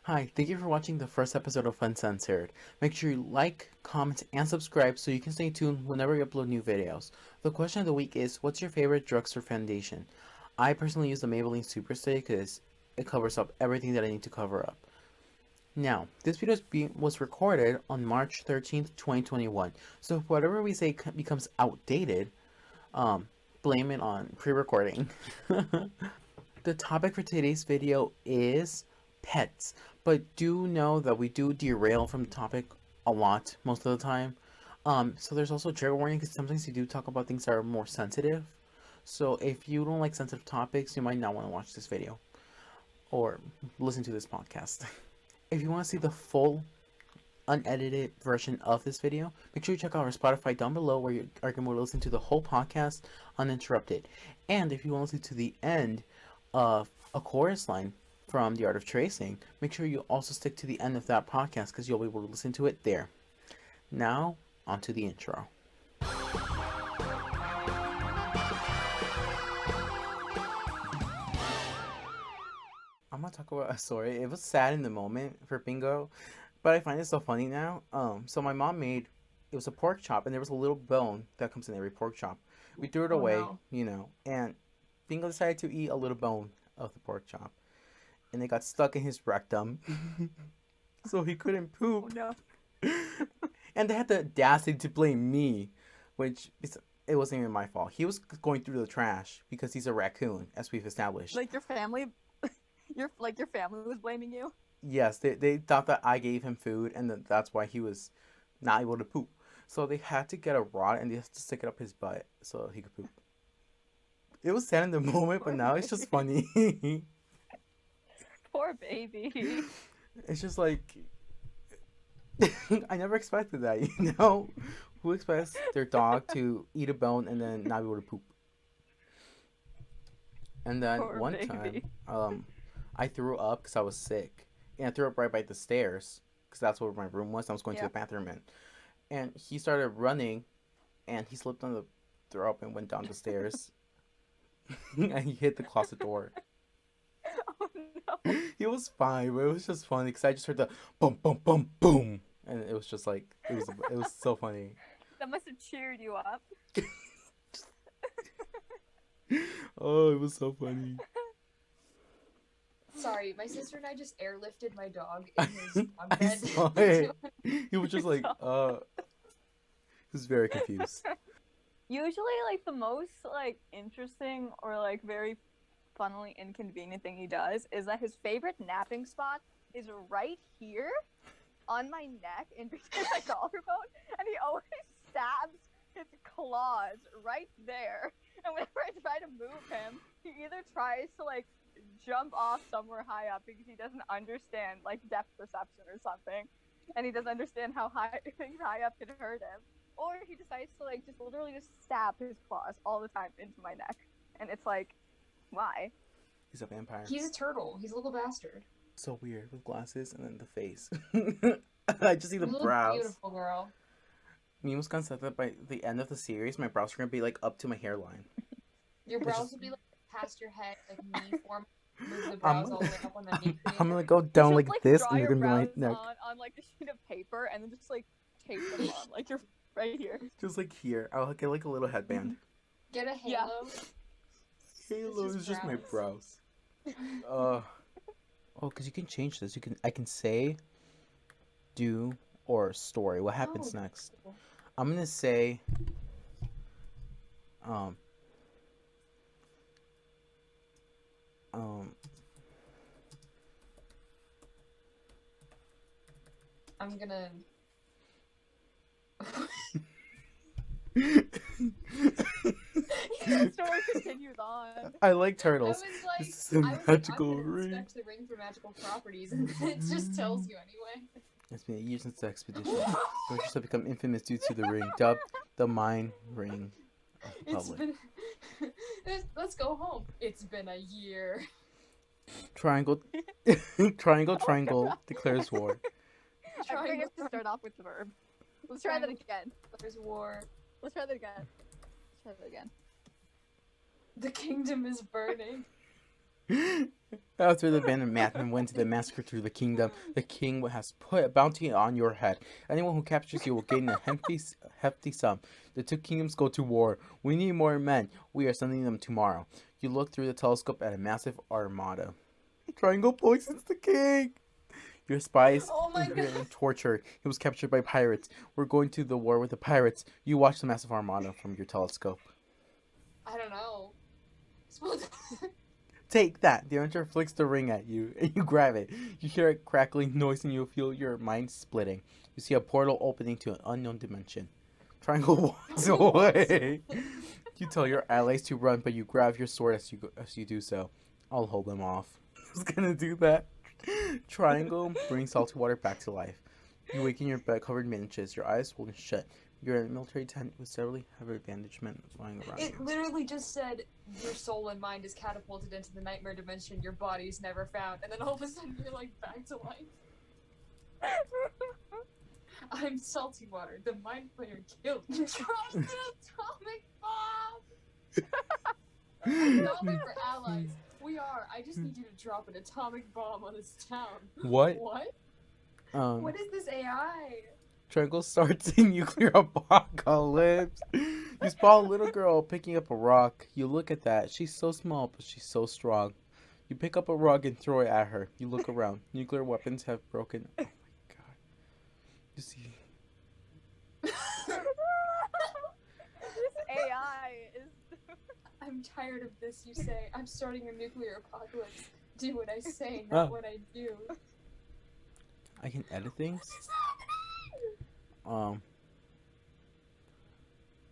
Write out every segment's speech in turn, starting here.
Hi, thank you for watching the first episode of Uncensored. Make sure you like, comment, and subscribe so you can stay tuned whenever we upload new videos. The question of the week is, what's your favorite drugstore foundation? I personally use the Maybelline Superstay because it covers up everything that I need to cover up. Now, this video was recorded on March 13th, 2021, so if whatever we say becomes outdated, blame it on pre-recording. The topic for today's video is pets, but do know that we do derail from the topic a lot most of the time. So there's also trigger warning because sometimes we do talk about things that are more sensitive. So if you don't like sensitive topics, you might not want to watch this video or listen to this podcast. If you want to see the full unedited version of this video, make sure you check out our Spotify down below where you are going to listen to the whole podcast uninterrupted. And if you want to listen to the end of a chorus line from The Art of Tracing, make sure you also stick to the end of that podcast because you'll be able to listen to it there. Now, on to the intro. I'm gonna talk about a story. It was sad in the moment for Bingo, but I find it so funny now. So my mom made, it was a pork chop, and there was a little bone that comes in every pork chop. We threw it away, No. and Bingo decided to eat a little bone of the pork chop, and it got stuck in his rectum, so he couldn't poop. Oh no. And they had the audacity to blame me, which it wasn't even my fault. He was going through the trash because he's a raccoon, as we've established. Like your family, your family was blaming you. Yes, they thought that I gave him food, and that's why he was not able to poop. So they had to get a rod and they had to stick it up his butt so he could poop. It was sad in the moment, but now it's just funny. Poor baby. It's just like I never expected that, you know? Who expects their dog to eat a bone and then not be able to poop? And then Poor one baby. time, I threw up because I was sick. And I threw up right by the stairs because that's where my room was. I was going to Yeah. the bathroom in. And he started running and he slipped on the throw up and went down the stairs. And he hit the closet door. Oh no. He was fine, but it was just funny because I just heard the boom, boom, boom, boom. And it was just like, it was so funny. That must have cheered you up. Oh, it was so funny. Sorry, my sister and I just airlifted my dog in his dog I bed. saw it. He was just like, he was very confused. Usually, like the most interesting or very funnily inconvenient thing he does is that his favorite napping spot is right here on my neck in between my collarbone, and he always stabs his claws right there. And whenever I try to move him, he either tries to jump off somewhere high up because he doesn't understand depth perception or something, and he doesn't understand how high things high up could hurt him, or he decides to just literally just stab his claws all the time into my neck, and it's like, why? He's a vampire. He's a turtle. He's a little bastard. So weird with glasses and then the face. I just see the You look brows. beautiful, girl. Mimus Gun said that by the end of the series, my brows are gonna be up to my hairline. Your It's brows just- will be past your head, knee form. Move the brows all the way up on the knee. I'm gonna go down You like should, this, draw and you're your gonna be my brows neck. on a sheet of paper and then just tape them on you're right here. Just like here. I'll get a little headband. Get a Yeah. halo. Halo This is is just my brows. brows. Oh, because you can change this. I can say, do, or story. What happens Oh. next? I'm gonna say, I'm gonna. The story continues on. I like I turtles. was This is a I was magical I'm gonna ring. inspect the ring for magical properties, and then it just tells you anyway. It's been a year since the expedition. Adventures have become infamous due to the ring, dubbed the Mind Ring of the It's Public. been. Let's go home. It's been a year. Triangle, triangle, declares war. I think we have to start off with the verb. Let's try that again. There's war. Let's try that again. Let's try that again. The kingdom is burning. After the band of madmen went to the massacre through the kingdom, the king has put a bounty on your head. Anyone who captures you will gain a hefty sum. The two kingdoms go to war. We need more men. We are sending them tomorrow. You look through the telescope at a massive armada. Triangle poisons the king. Your spies Oh my imprisoned God. and tortured. He was captured by pirates. We're going to the war with the pirates. You watch the massive armada from your telescope. I don't know. Take that! The hunter flicks the ring at you, and you grab it. You hear a crackling noise, and you feel your mind splitting. You see a portal opening to an unknown dimension. Triangle walks away. You tell your allies to run, but you grab your sword as you do so. I'll hold them off. I was gonna do that. Triangle brings salty water back to life. You wake in your bed covered in bandages, your eyes swollen shut. You're in a military tent with several heavy bandagement lying around It you. literally just said your soul and mind is catapulted into the nightmare dimension, your body's never found, and then all of a sudden you're like back to life. I'm salty water, the mind player killed. Dropped an atomic bomb! Not there for allies. We are. I just need you to drop an atomic bomb on this town. What? What? What is this AI? Triangle starts a nuclear apocalypse. You spot a little girl picking up a rock. You look at that. She's so small, but she's so strong. You pick up a rock and throw it at her. You look around. Nuclear weapons have broken. Oh my god. You see. This AI is. I'm tired of this, you say. I'm starting a nuclear apocalypse. Do what I say, not Oh. what I do. I can edit things? Oh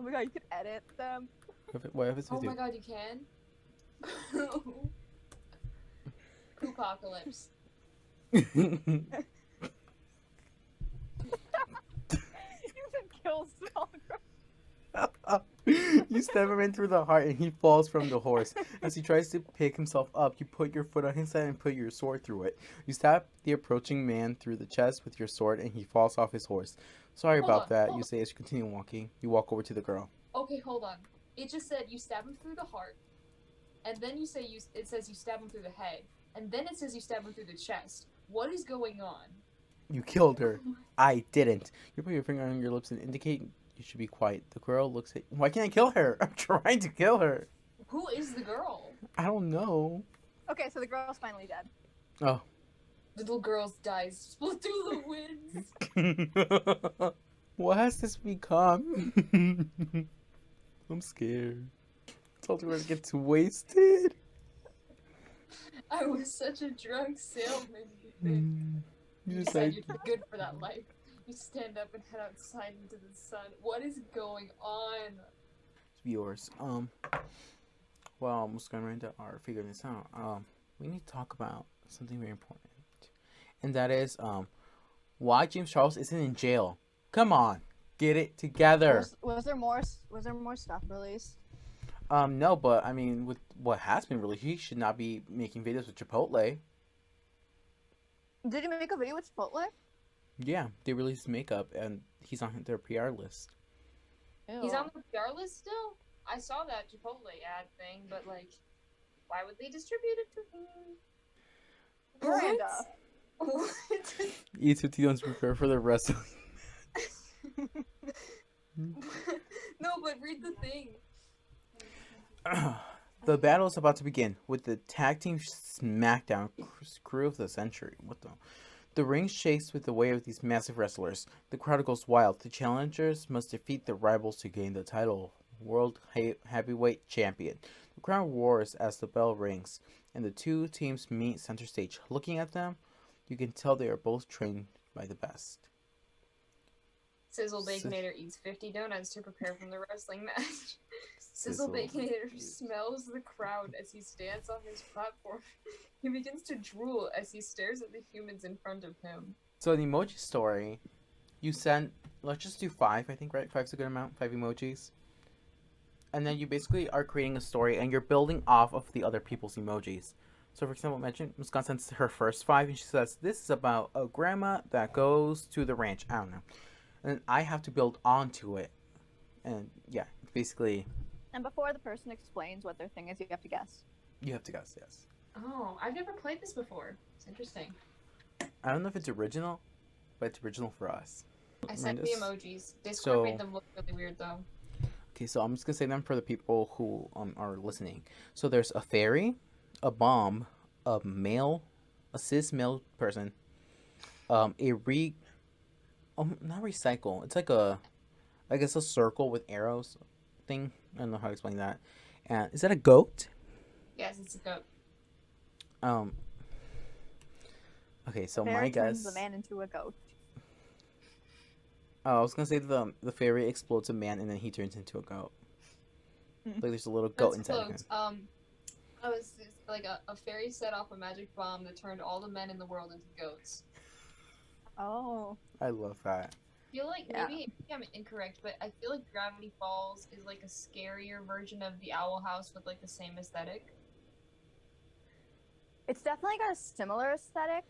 my god, you could edit them. What if it's Oh with my god, you can? Poopocalypse. you? You can kill small You stab him in through the heart and he falls from the horse. As he tries to pick himself up, you put your foot on his head and put your sword through it. You stab the approaching man through the chest with your sword and he falls off his horse. Sorry Hold about on, that, hold you on. say as you continue walking. You walk over to the girl. Okay, hold on. It just said you stab him through the heart, and then you say it says you stab him through the head, and then it says you stab him through the chest. What is going on? You killed her. I didn't. You put your finger on your lips and indicate you should be quiet. The girl looks at you. Why can't I kill her? I'm trying to kill her. Who is the girl? I don't know. Okay, so the girl's finally dead. Oh. Little girls dies split through the winds. What has this become? I'm scared. I told her to get too wasted. I was such a drunk salesman. You think? You You decide. said you're good for that life. You stand up and head outside into the sun. What is going on? Viewers. Well, I'm just gonna right or figure this out. We need to talk about something very important, and that is why James Charles isn't in jail. Come on, get it together. Was there more stuff released? No, but I mean, with what has been released, he should not be making videos with Chipotle. Did he make a video with Chipotle? Yeah, they released makeup, and he's on their PR list. Ew. He's on the PR list still? I saw that Chipotle ad thing, but like, why would they distribute it to him? Miranda. What? Eat 50 ounce prepare for the wrestling. No, but read the thing. The battle is about to begin with the tag team SmackDown crew of the century. What the? The ring shakes with the weight of these massive wrestlers. The crowd goes wild. The challengers must defeat their rivals to gain the title of World Heavyweight Champion. The crowd roars as the bell rings, and the two teams meet center stage. Looking at them, you can tell they are both trained by the best. Sizzle Baconator eats 50 donuts to prepare for the wrestling match. Sizzle Baconator smells the crowd as he stands on his platform. He begins to drool as he stares at the humans in front of him. So the emoji story, you send, let's just do 5, I think, right? 5's a good amount, 5 emojis. And then you basically are creating a story and you're building off of the other people's emojis. So for example, mention Muskan sends her first 5 and she says, this is about a grandma that goes to the ranch. I don't know. And then I have to build onto it. And yeah, it's basically, And before the person explains what their thing is, you have to guess. you have to guess, yes. Oh, I've never played this before. It's interesting. I don't know if it's original, but it's original for us. I sent the Tremendous. emojis. Discord So- made them look really weird though. Okay, so I'm just gonna say them for the people who are listening. So there's a fairy, a bomb, a cis male person, not recycle. It's like I guess a circle with arrows thing. I don't know how to explain that. And is that a goat? Yes, it's a goat. Okay, so Fairy my guess. turns the man into a goat. Oh, I was gonna say the fairy explodes a man and then he turns into a goat. Like there's a little goat That's inside of him. close. I was like a fairy set off a magic bomb that turned all the men in the world into goats. Oh. I love that. I feel like Yeah. maybe I'm incorrect, but I feel like Gravity Falls is like a scarier version of the Owl House with like the same aesthetic. It's definitely got a similar aesthetic.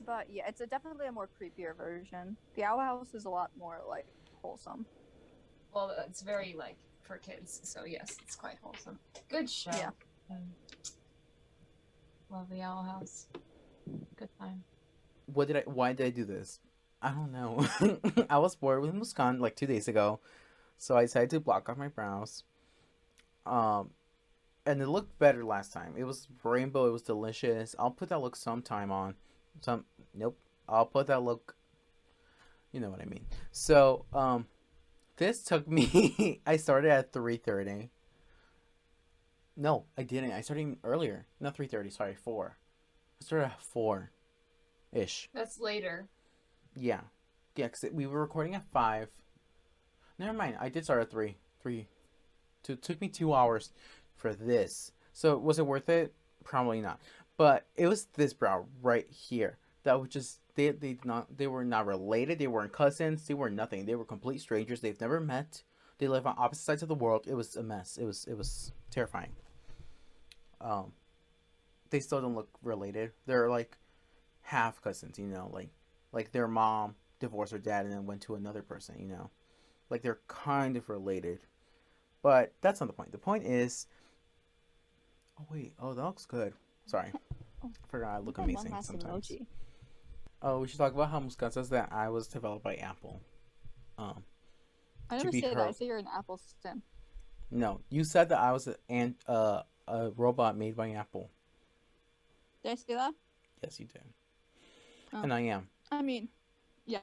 But yeah, it's definitely a more creepier version. The Owl House is a lot more like wholesome. Well, it's very like for kids, so yes, it's quite wholesome. Good show. Yeah. Love the Owl House. Good time. Why did I do this? I don't know. I was bored with Muskan like 2 days ago. So I decided to block off my brows. And it looked better last time. It was rainbow, it was delicious. I'll put that look sometime on. Nope. I'll put that look, you know what I mean. So, this took me I started at 3:30. No, I didn't. I started even earlier. Not 3:30, sorry, 4. I started at 4-ish. That's later. Yeah. Yeah, because we were recording at 5. Never mind. I did start at 3. It took me 2 hours for this. So, was it worth it? Probably not. But it was this brow right here. That was just, they were not related. They weren't cousins. They were nothing. They were complete strangers. They've never met. They live on opposite sides of the world. It was a mess. It was terrifying. They still don't look related. They're like half cousins, you know, like their mom divorced her dad and then went to another person, you know. Like they're kind of related. But that's not the point. The point is, oh wait, oh that looks good. Sorry. I forgot I look amazing sometimes. Emoji. Oh, we should talk about how Muscat says that I was developed by Apple. I To never be say that. her- I say you're an Apple sim. No, you said that I was a robot made by Apple. Did I say that? Yes, you did. Oh. And I am. I mean, yeah.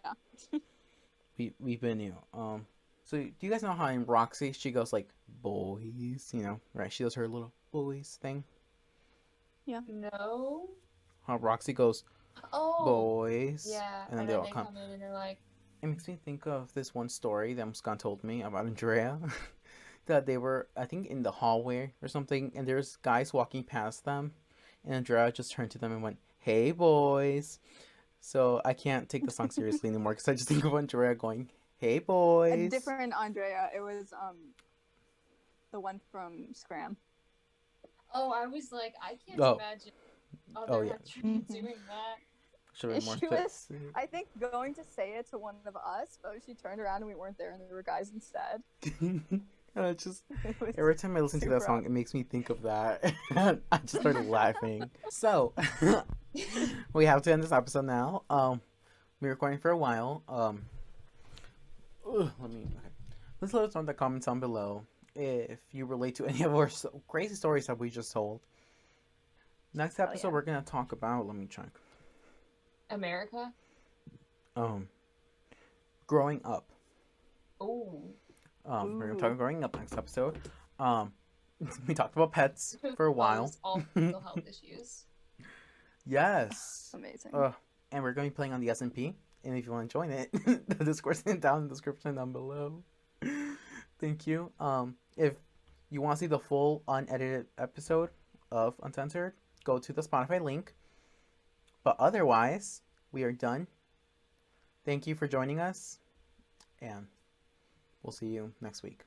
We've been, you know, so do you guys know how in Roxy she goes like boys, you know, right? She does her little boys thing. No. How Roxy goes Oh. boys. Yeah. And then And they then all they come. come in and they're like, It makes me think of this one story that Muskan told me about Andrea. That they were, I think, in the hallway or something, and there's guys walking past them, and Andrea just turned to them and went, "Hey, boys." So I can't take the song seriously anymore because I just think of Andrea going, "Hey, boys." A different Andrea. It was the one from Scram. oh, I was like, I can't Oh. imagine Oh, other yeah. Andrea Mhm. doing that. Should have been more She was- specific. I think going to say it to one of us, but she turned around and we weren't there, and there were guys instead. And I just It was- every time I listen to that super song, it makes me think of that. I just started laughing. So we have to end this episode now. We're recording for a while. Let's let us know in the comments down below if you relate to any of our crazy stories that we just told. Next episode, yeah. we're gonna talk about. Let me check. America? Growing up. Oh. We're gonna Ooh. talk growing up next episode. We talked about pets for a while. All mental health issues. Yes. Amazing. And we're going to be playing on the SMP. And if you want to join it, the Discord's down in the description down below. Thank you. If you want to see the full unedited episode of Uncensored, go to the Spotify link. But otherwise, we are done. Thank you for joining us. And we'll see you next week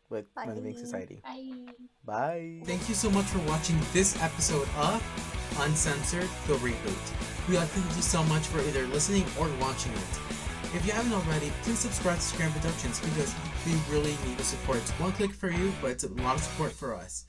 with Renoving Bye. Society. Bye. Bye. Thank you so much for watching this episode of Uncensored, the Reboot. We'd like to thank you so much for either listening or watching it. If you haven't already, please subscribe to Scram Productions because we really need the support. It's one click for you, but it's a lot of support for us.